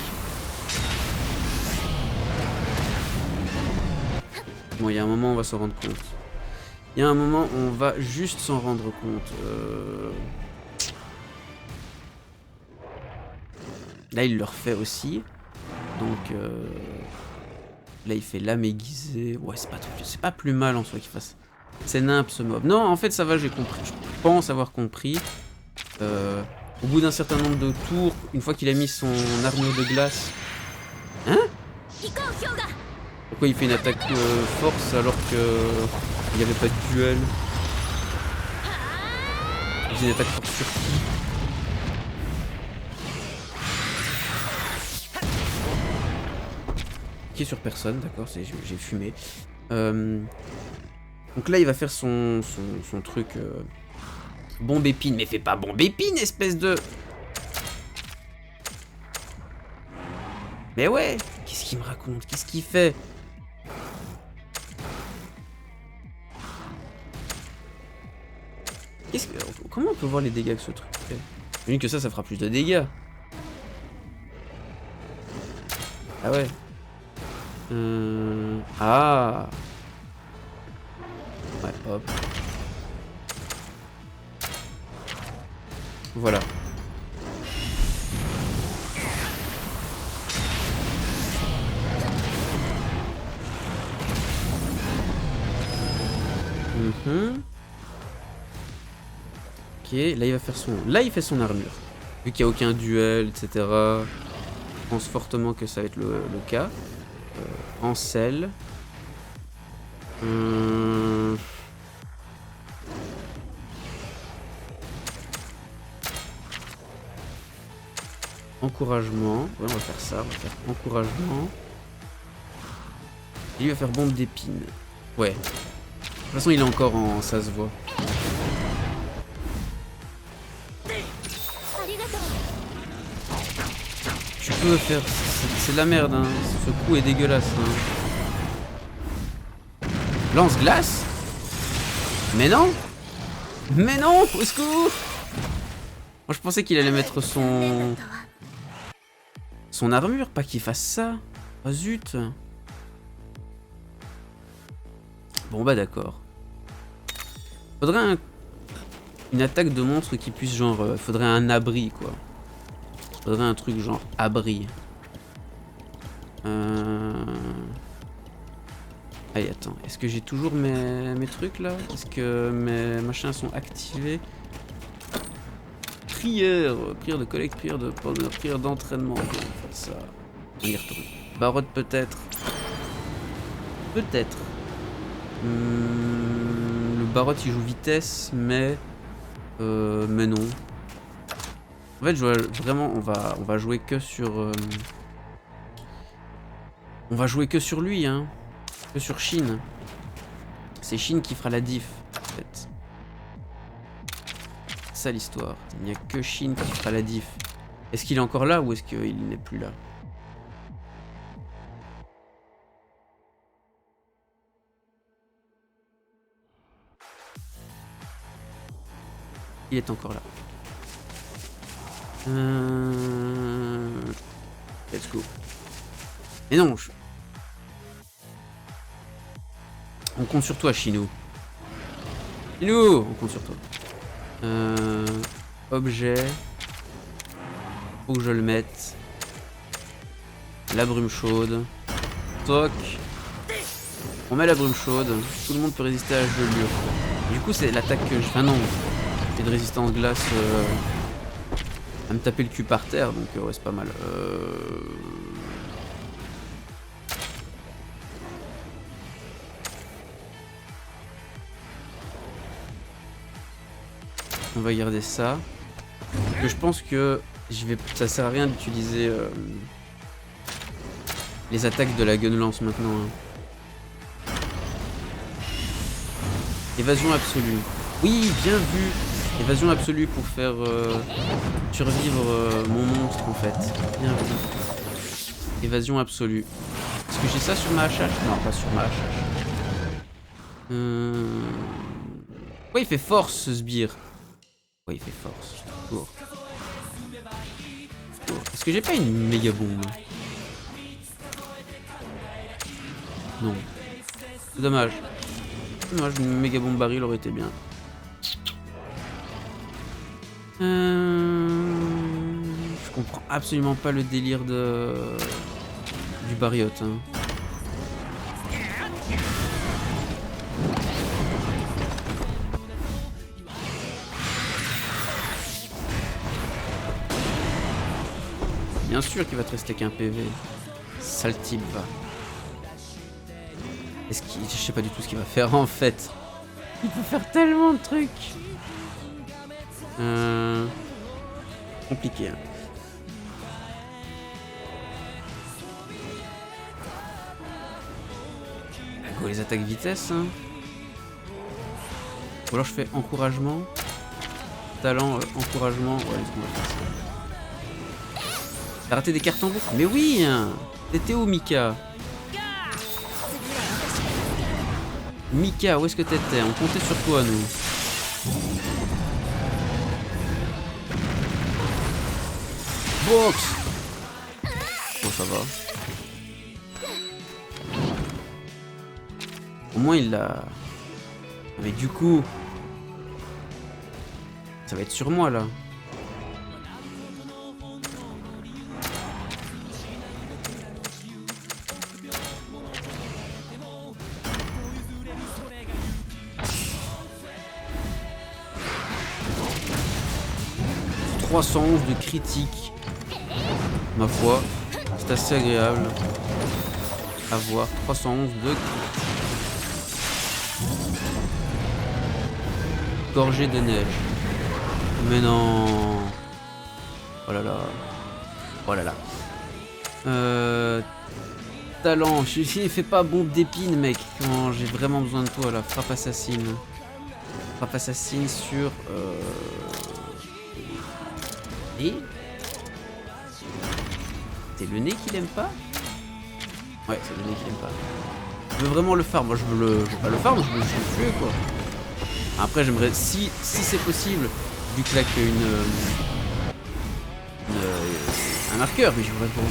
Bon, il y a un moment, on va s'en rendre compte. Il y a un moment, on va juste s'en rendre compte. Là, il le refait aussi. Donc, là, il fait lame aiguisée. Ouais, c'est pas plus mal en soi qu'il fasse. C'est nimp ce mob. Non, en fait, ça va, j'ai compris. Je pense avoir compris. Au bout d'un certain nombre de tours, une fois qu'il a mis son armure de glace. Hein? Pourquoi il fait une attaque force alors que il n'y avait pas de duel? Il fait une attaque force sur qui? Sur personne, d'accord, j'ai fumé. Donc là, il va faire son truc bombe épine. Mais fais pas bombe épine, espèce de... Mais ouais, qu'est-ce qu'il me raconte? Qu'est-ce qu'il fait? Comment on peut voir les dégâts que ce truc fait? J'imagine que ça fera plus de dégâts. Ah ouais. Ah. Ouais, hop. Voilà. Ok, là il va faire son... Là il fait son armure. Vu qu'il n'y a aucun duel, etc. Je pense fortement que ça va être le cas. En sel. Encouragement. Ouais, on va faire ça. On va faire encouragement. Et il va faire bombe d'épines. Ouais. De toute façon, il est encore en... Ça se voit. Tu peux faire... C'est de la merde, hein. Ce coup est dégueulasse, hein. Lance-glace? Mais non! Mais non! Au secours! Moi, je pensais qu'il allait mettre son armure, pas qu'il fasse ça. Ah zut! Bon bah d'accord. Faudrait une attaque de monstre qui puisse genre... faudrait un abri quoi. Faudrait un truc genre abri. Allez, attends. Est-ce que j'ai toujours mes trucs là? Est-ce que mes machins sont activés? Prière de collecte, prière de bonheur, prière d'entraînement. On va faire ça. On y retourne. Barotte peut-être. Peut-être. Le barotte il joue vitesse, mais non. En fait, vraiment, on va jouer que sur. On va jouer que sur lui, hein. Que sur Shin. C'est Shin qui fera la diff, en fait. C'est ça l'histoire. Il n'y a que Shin qui fera la diff. Est-ce qu'il est encore là ou est-ce qu'il n'est plus là? Il est encore là. Let's go. Mais non, on compte sur toi, Chinou. Chinou, on compte sur toi. Objet. Faut que je le mette. La brume chaude. Toc. On met la brume chaude. Tout le monde peut résister à la gelure. Du coup, c'est l'attaque que je... Enfin non. C'est de résistance glace. À me taper le cul par terre. Donc ouais, c'est pas mal. On va garder ça. Je pense que ça sert à rien d'utiliser les attaques de la gun lance maintenant. Hein. Évasion absolue. Oui, bien vu. Évasion absolue pour faire survivre mon monstre en fait. Bien vu. Évasion absolue. Est-ce que j'ai ça sur ma HH? Non, pas sur ma HH. Pourquoi il fait force ce sbire? Ouais, il fait force. Cours. Est-ce que j'ai pas une méga bombe? Non. C'est dommage. Dommage, une méga bombe baril aurait été bien. Je comprends absolument pas le délire du bariote. Hein. Bien sûr qu'il va te rester qu'un PV. Sale type va. Est-ce qu'il... Je sais pas du tout ce qu'il va faire en fait. Il peut faire tellement de trucs. Compliqué. Hein. Go les attaques vitesse. Hein. Ou alors je fais encouragement. Talent, encouragement. Ouais, on va faire ça. T'as raté des cartes en boucle? Mais oui hein. T'étais où Mika? Mika, où est-ce que t'étais? On comptait sur toi nous. Box. Bon ça va. Au moins il l'a... Mais du coup... Ça va être sur moi là. « 311 de critique. Ma foi, c'est assez agréable à voir. 311 de gorgée de neige. Mais non. Oh là là. Oh là là. Talent. Je fais pas bombe d'épines, mec. Quand j'ai vraiment besoin de toi, là. Frappe assassine. Frappe assassine sur... Et c'est le nez qu'il aime pas? Ouais, c'est le nez qu'il aime pas. Je veux vraiment le farm. Moi, je veux pas le farm, je veux le tuer, quoi. Après, j'aimerais, si c'est possible, vu que là qu'il y a un marqueur, mais je voudrais pas.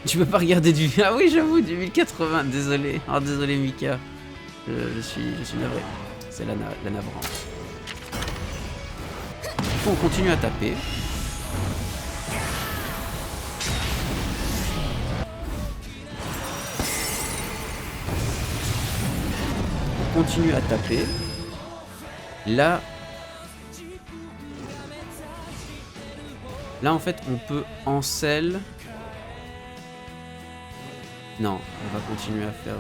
Tu peux pas regarder du... Ah oui, j'avoue, du 1080. Désolé. Alors, désolé, Mika. Je suis navré. C'est la navrance. coup, on continue à taper. On continue à taper. Là, en fait, on peut encel. Non, on va continuer à faire.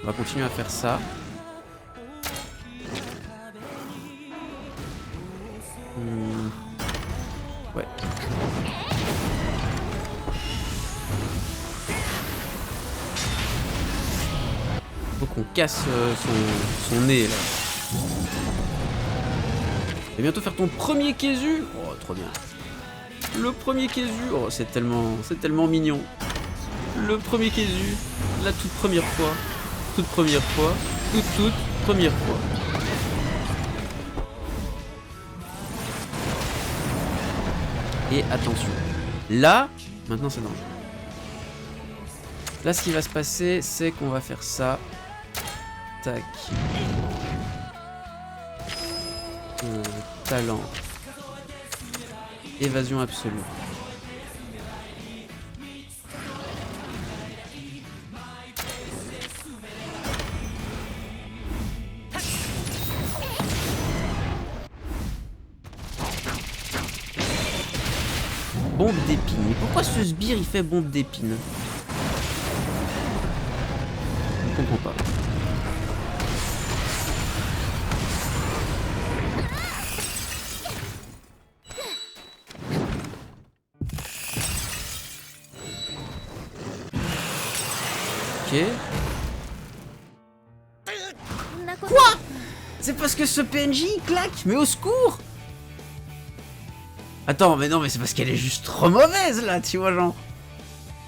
On va continuer à faire ça. Ouais. Faut qu'on casse son nez là. Et bientôt faire ton premier Kézu. Oh, trop bien. Le premier Kézu. Oh, c'est tellement mignon. Le premier Kézu. La toute première fois. Toute première fois. Toute première fois. Et attention. Là, maintenant c'est dangereux. Là, ce qui va se passer, c'est qu'on va faire ça. Tac. Talent. Évasion absolue. Bombe d'épines. Mais pourquoi ce sbire il fait bombe d'épines? Je ne comprends pas. Ok. Quoi? C'est parce que ce PNJ il claque? Mais au secours! Attends, mais non, mais c'est parce qu'elle est juste trop mauvaise là, tu vois, genre.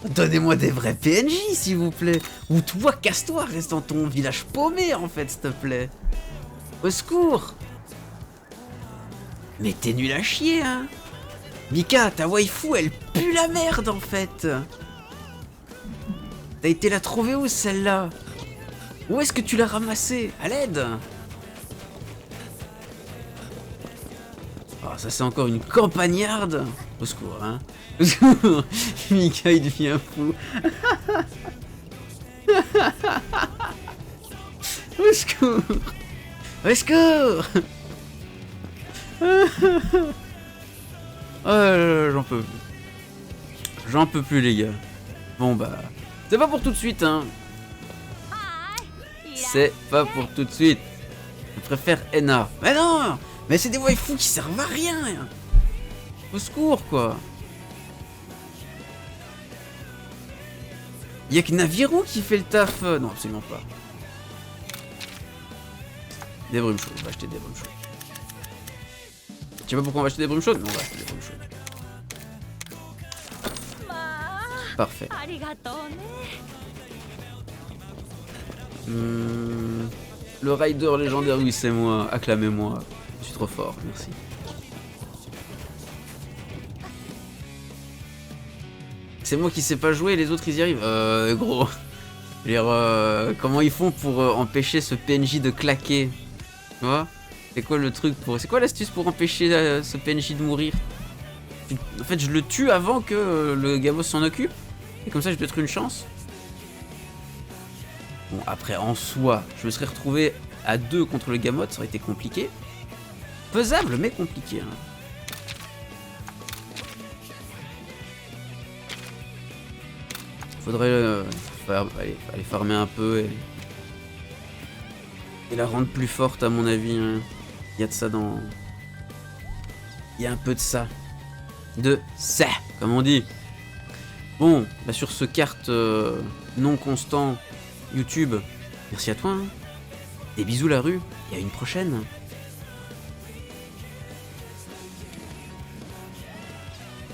Donnez-moi des vrais PNJ, s'il vous plaît. Ou toi, casse-toi, reste dans ton village paumé, en fait, s'il te plaît. Au secours. Mais t'es nul à chier, hein. Mika, ta waifu, elle pue la merde, en fait. T'as été la trouver où, celle-là? Où est-ce que tu l'as ramassée? À l'aide. Oh, ça c'est encore une campagnarde. Au secours, hein. Au secours. Mika, il devient fou. Au secours. Au secours. Oh, j'en peux plus. J'en peux plus, les gars. Bon, bah... c'est pas pour tout de suite, hein. C'est pas pour tout de suite. Je préfère Ena. Mais non. Mais c'est des waifus qui servent à rien. Au secours, quoi. Y'a que Naviru qui fait le taf. Non, absolument pas. Des brumes chaudes. On va acheter des brumes chaudes. Je sais pas pourquoi on va acheter des brumes chaudes, mais on va acheter des brumes chaudes. Parfait. Le rider légendaire, oui, c'est moi. Acclamez-moi. Je suis trop fort, merci. C'est moi qui sais pas jouer, les autres ils y arrivent. Gros. Je veux dire, comment ils font pour empêcher ce PNJ de claquer? Tu vois? C'est quoi le truc pour. C'est quoi l'astuce pour empêcher ce PNJ de mourir? En fait, je le tue avant que le gamos s'en occupe. Et comme ça, j'ai peut-être une chance. Bon, après, en soi, je me serais retrouvé à 2 contre le gamot, ça aurait été compliqué. Faisable, mais compliqué. Hein. Faudrait aller farmer un peu et la rendre plus forte, à mon avis. Hein. Il y a de ça dans... Il y a un peu de ça. De ça, comme on dit. Bon, bah sur ce carte non constant YouTube, merci à toi. Hein. Des bisous la rue, et à une prochaine.